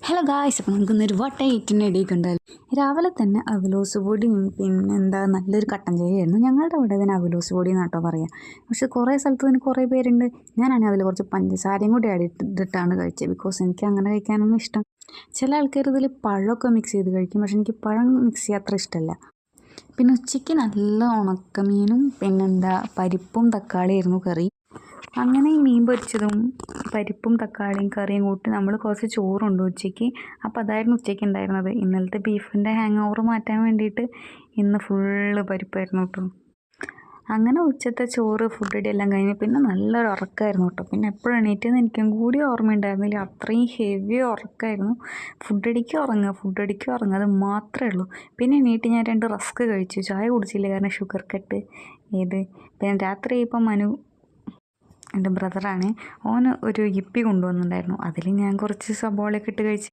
Hello guys, അപ്പോൾ നമുക്കിന്നൊരു വട്ട ഇറ്റിനടിയൊക്കെ ഉണ്ടായാലും രാവിലെ തന്നെ അവലോസ് പൊടിയും പിന്നെന്താ നല്ലൊരു കട്ടൻ ചായയായിരുന്നു. ഞങ്ങളുടെ അവിടെ ഇതിന് അവലോസ് പൊടി എന്നാട്ടോ പറയുക. പക്ഷേ കുറേ സ്ഥലത്ത് ഇതിന് കുറേ പേരുണ്ട്. ഞാനാണെങ്കിൽ അതിൽ കുറച്ച് പഞ്ചസാരയും കൂടി ആഡ് ചെയ്തിട്ടാണ് കഴിച്ചത്. ബിക്കോസ് എനിക്ക് അങ്ങനെ കഴിക്കാനൊന്നും ഇഷ്ടം. ചില ആൾക്കാർ ഇതിൽ പഴമൊക്കെ മിക്സ് ചെയ്ത് കഴിക്കും, പക്ഷേ എനിക്ക് പഴം മിക്സ് ചെയ്യാൻ അത്ര ഇഷ്ടമല്ല. പിന്നെ ഉച്ചയ്ക്ക് നല്ല ഉണക്കമീനും പിന്നെന്താ പരിപ്പും തക്കാളിയായിരുന്നു കറി. അങ്ങനെ ഈ മീൻ പൊരിച്ചതും പരിപ്പും തക്കാളിയും കറിയും കൂട്ടി നമ്മൾ കുറച്ച് ചോറുണ്ട് ഉച്ചയ്ക്ക്. അപ്പോൾ അതായിരുന്നു ഉച്ചയ്ക്ക് ഉണ്ടായിരുന്നത്. ഇന്നലത്തെ ബീഫിൻ്റെ ഹാങ് ഓവർ മാറ്റാൻ വേണ്ടിയിട്ട് ഇന്ന് ഫുള്ള് പരിപ്പായിരുന്നു കേട്ടോ. അങ്ങനെ ഉച്ചത്തെ ചോറ് ഫുഡടി എല്ലാം കഴിഞ്ഞ് പിന്നെ നല്ലൊരു ഉറക്കമായിരുന്നു കേട്ടോ. പിന്നെ എപ്പോഴും എണീറ്റെന്ന് എനിക്കും കൂടി ഓർമ്മയുണ്ടായിരുന്നില്ല, അത്രയും ഹെവി ഉറക്കമായിരുന്നു. ഫുഡടിക്ക് ഉറങ്ങുക അത് മാത്രമേ ഉള്ളൂ. പിന്നെ എണീറ്റ് ഞാൻ 2 റസ്ക് കഴിച്ചു. ചായ കുടിച്ചില്ല, കാരണം ഷുഗർ കട്ട്. പിന്നെ രാത്രി ഇപ്പം എൻ്റെ ബ്രദറാണ്, ഓന് ഒരു യിപ്പി കൊണ്ടുവന്നിട്ടുണ്ടായിരുന്നു. അതിൽ ഞാൻ കുറച്ച് സബോളയൊക്കെ ഇട്ട് കഴിച്ച്